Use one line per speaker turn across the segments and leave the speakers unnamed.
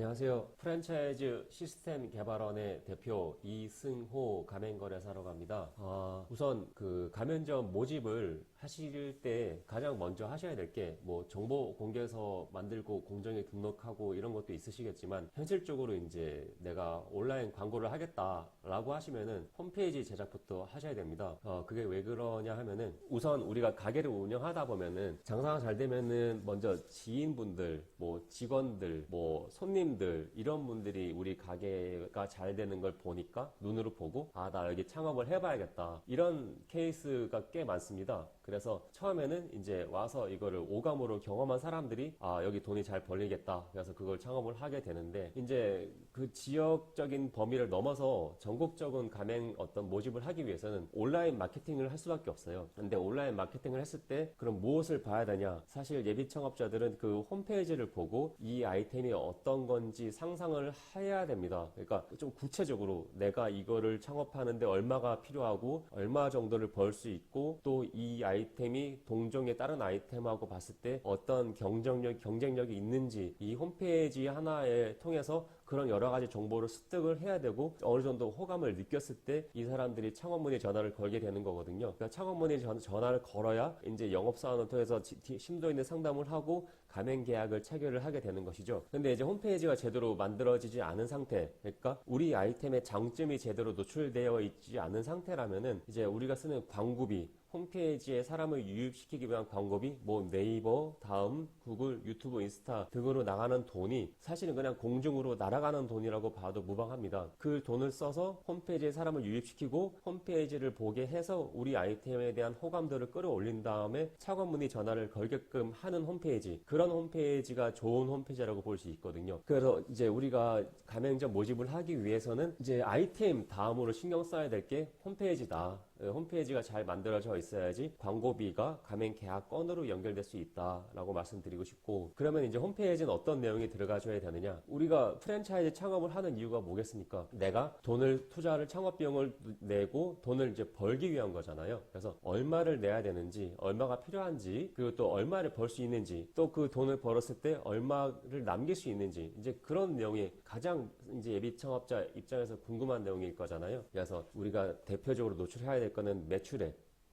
안녕하세요. 프랜차이즈 시스템 개발원의 대표 이승호 가맹거래사라고 합니다. 우선 그 가맹점 모집을 하실 때 가장 먼저 하셔야 될 게 뭐 정보 공개서 만들고 공정에 등록하고 이런 것도 있으시겠지만 현실적으로 이제 내가 온라인 광고를 하겠다라고 하시면은 홈페이지 제작부터 하셔야 됩니다. 그게 왜 그러냐 하면은 우선 우리가 가게를 운영하다 보면은 장사가 잘 되면은 먼저 지인분들, 뭐 직원들, 뭐 손님들 이런 분들이 우리 가게가 잘 되는 걸 보니까 눈으로 보고 나 여기 창업을 해봐야겠다 이런 케이스가 꽤 많습니다. 그래서 처음에는 이제 와서 이거를 오감으로 경험한 사람들이 여기 돈이 잘 벌리겠다 그래서 그걸 창업을 하게 되는데 이제 그 지역적인 범위를 넘어서 전국적인 가맹 어떤 모집을 하기 위해서는 온라인 마케팅을 할 수밖에 없어요. 근데 온라인 마케팅을 했을 때 그럼 무엇을 봐야 되냐? 사실 예비 창업자들은 그 홈페이지를 보고 이 아이템이 어떤 건지 상상을 해야 됩니다. 그러니까 좀 구체적으로 내가 이거를 창업하는데 얼마가 필요하고 얼마 정도를 벌 수 있고 또 이 아이템이 동종의 다른 아이템하고 봤을 때 어떤 경쟁력이 있는지 이 홈페이지 하나에 통해서 그런 여러 가지 정보를 습득을 해야 되고 어느 정도 호감을 느꼈을 때 이 사람들이 창업 문의 전화를 걸게 되는 거거든요. 그러니까 창업 문의 전화를 걸어야 이제 영업사원을 통해서 심도 있는 상담을 하고 가맹 계약을 체결을 하게 되는 것이죠. 근데 이제 홈페이지가 제대로 만들어지지 않은 상태, 그러니까 우리 아이템의 장점이 제대로 노출되어 있지 않은 상태라면은 이제 우리가 쓰는 광고비, 홈페이지에 사람을 유입시키기 위한 광고비, 뭐 네이버, 다음, 구글, 유튜브, 인스타 등으로 나가는 돈이 사실은 그냥 공중으로 날아가는 돈이라고 봐도 무방합니다. 그 돈을 써서 홈페이지에 사람을 유입시키고 홈페이지를 보게 해서 우리 아이템에 대한 호감도를 끌어올린 다음에 창업 문의 전화를 걸게끔 하는 홈페이지, 그런 홈페이지가 좋은 홈페이지라고 볼 수 있거든요. 그래서 이제 우리가 가맹점 모집을 하기 위해서는 이제 아이템 다음으로 신경 써야 될 게 홈페이지다. 홈페이지가 잘 만들어져 있어야지 광고비가 가맹 계약건으로 연결될 수 있다라고 말씀드리고 싶고, 그러면 이제 홈페이지는 어떤 내용이 들어가줘야 되느냐? 우리가 프랜차이즈 창업을 하는 이유가 뭐겠습니까? 내가 돈을 투자를 창업 비용을 내고 돈을 이제 벌기 위한 거잖아요. 그래서 얼마를 내야 되는지, 얼마가 필요한지, 그리고 또 얼마를 벌 수 있는지, 또 그 돈을 벌었을 때 얼마를 남길 수 있는지, 이제 그런 내용이 가장 이제 예비 창업자 입장에서 궁금한 내용일 거잖아요. 그래서 우리가 대표적으로 노출해야 될 거는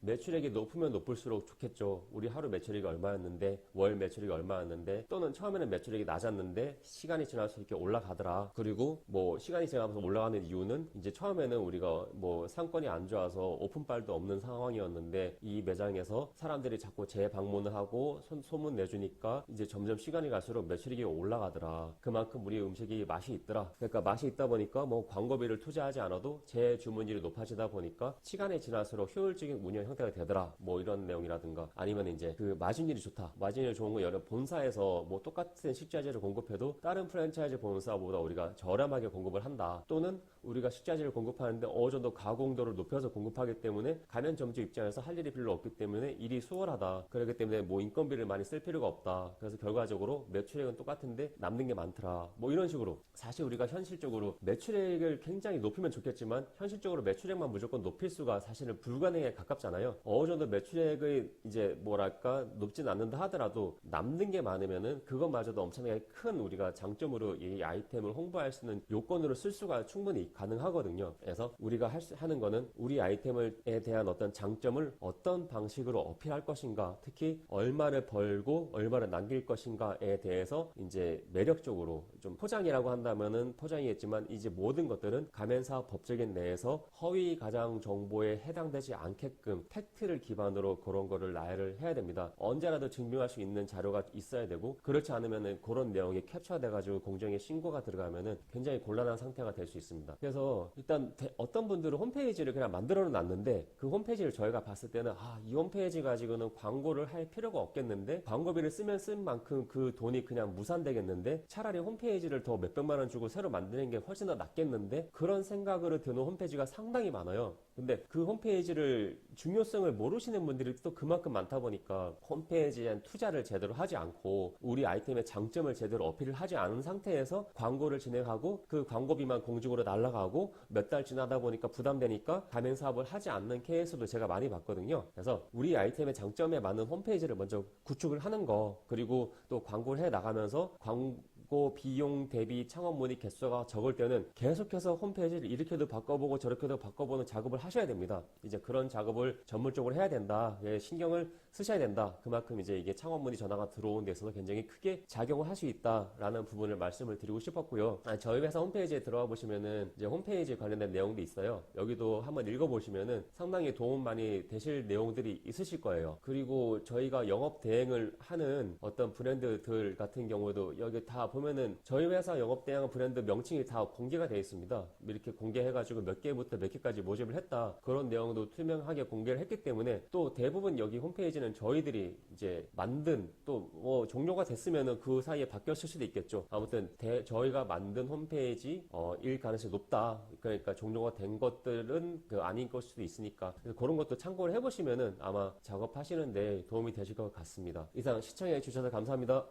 매출액이 높으면 높을수록 좋겠죠. 우리 하루 매출액이 얼마였는데, 월 매출액이 얼마였는데, 또는 처음에는 매출액이 낮았는데 시간이 지날수록 이렇게 올라가더라. 그리고 뭐 시간이 지나면서 올라가는 이유는 이제 처음에는 우리가 뭐 상권이 안 좋아서 오픈빨도 없는 상황이었는데 이 매장에서 사람들이 자꾸 재방문을 하고 소문 내주니까 이제 점점 시간이 갈수록 매출액이 올라가더라. 그만큼 우리 음식이 맛이 있더라. 그러니까 맛이 있다 보니까 뭐 광고비를 투자하지 않아도 재주문율이 높아지다 보니까 시간이 지날수록 효율적인 운영 형태가 되더라. 뭐 이런 내용이라든가, 아니면 이제 그 마진율이 좋다. 마진율이 좋은 거 여러 본사에서 뭐 똑같은 식자재를 공급해도 다른 프랜차이즈 본사보다 우리가 저렴하게 공급을 한다. 또는 우리가 식자재를 공급하는데 어느 정도 가공도를 높여서 공급하기 때문에 가맹점주 입장에서 할 일이 별로 없기 때문에 일이 수월하다. 그렇기 때문에 뭐 인건비를 많이 쓸 필요가 없다. 그래서 결과적으로 매출액은 똑같은데 남는 게 많더라. 뭐 이런 식으로. 사실 우리가 현실적으로 매출액을 굉장히 높이면 좋겠지만 현실적으로 매출액만 무조건 높일 수가 사실은 불가능에 가깝잖아요. 어느 정도 매출액의 이제 뭐랄까 높진 않는다 하더라도 남는 게 많으면은 그것마저도 엄청나게 큰 우리가 장점으로 이 아이템을 홍보할 수 있는 요건으로 쓸 수가 충분히 가능하거든요. 그래서 우리가 하는 거는 우리 아이템에 대한 어떤 장점을 어떤 방식으로 어필할 것인가, 특히 얼마를 벌고 얼마를 남길 것인가에 대해서 이제 매력적으로 좀, 포장이라고 한다면은 포장이겠지만 이제 모든 것들은 가맹사업 법적인 내에서 허위 가장 정보에 해당되지 않게끔 팩트를 기반으로 그런 거를 나열을 해야 됩니다. 언제라도 증명할 수 있는 자료가 있어야 되고, 그렇지 않으면은 그런 내용이 캡처돼가지고 공정에 신고가 들어가면은 굉장히 곤란한 상태가 될 수 있습니다. 그래서 일단 어떤 분들은 홈페이지를 그냥 만들어 놨는데 그 홈페이지를 저희가 봤을 때는 이 홈페이지 가지고는 광고를 할 필요가 없겠는데, 광고비를 쓰면 쓴 만큼 그 돈이 그냥 무산되겠는데, 차라리 홈페이지를 더 몇백만 원 주고 새로 만드는 게 훨씬 더 낫겠는데, 그런 생각으로 드는 홈페이지가 상당히 많아요. 근데 그 홈페이지를 중요성을 모르시는 분들이 또 그만큼 많다 보니까 홈페이지에 대한 투자를 제대로 하지 않고 우리 아이템의 장점을 제대로 어필을 하지 않은 상태에서 광고를 진행하고 그 광고비만 공중으로 날아가고 몇 달 지나다 보니까 부담되니까 가맹 사업을 하지 않는 케이스도 제가 많이 봤거든요. 그래서 우리 아이템의 장점에 맞는 홈페이지를 먼저 구축을 하는 거, 그리고 또 광고를 해 나가면서 작고 비용 대비 창업 문의 개수가 적을 때는 계속해서 홈페이지를 이렇게도 바꿔보고 저렇게도 바꿔보는 작업을 하셔야 됩니다. 이제 그런 작업을 전문적으로 해야 된다. 예, 신경을 쓰셔야 된다. 그만큼 이제 이게 창업 문의 전화가 들어오는 데 있어서 굉장히 크게 작용을 할 수 있다라는 부분을 말씀을 드리고 싶었고요. 저희 회사 홈페이지에 들어가 보시면은 이제 홈페이지 관련된 내용도 있어요. 여기도 한번 읽어보시면은 상당히 도움 많이 되실 내용들이 있으실 거예요. 그리고 저희가 영업 대행을 하는 어떤 브랜드들 같은 경우도 여기 다 보면은 저희 회사 영업 대행 브랜드 명칭이 다 공개가 되어 있습니다. 이렇게 공개해가지고 몇 개부터 몇 개까지 모집을 했다. 그런 내용도 투명하게 공개를 했기 때문에 또 대부분 여기 홈페이지는 저희들이 이제 만든 또 뭐 종료가 됐으면은 그 사이에 바뀌었을 수도 있겠죠. 아무튼 저희가 만든 홈페이지 일 가능성이 높다. 그러니까 종료가 된 것들은 아닌 걸 수도 있으니까 그런 것도 참고를 해보시면은 아마 작업하시는데 도움이 되실 것 같습니다. 이상 시청해 주셔서 감사합니다.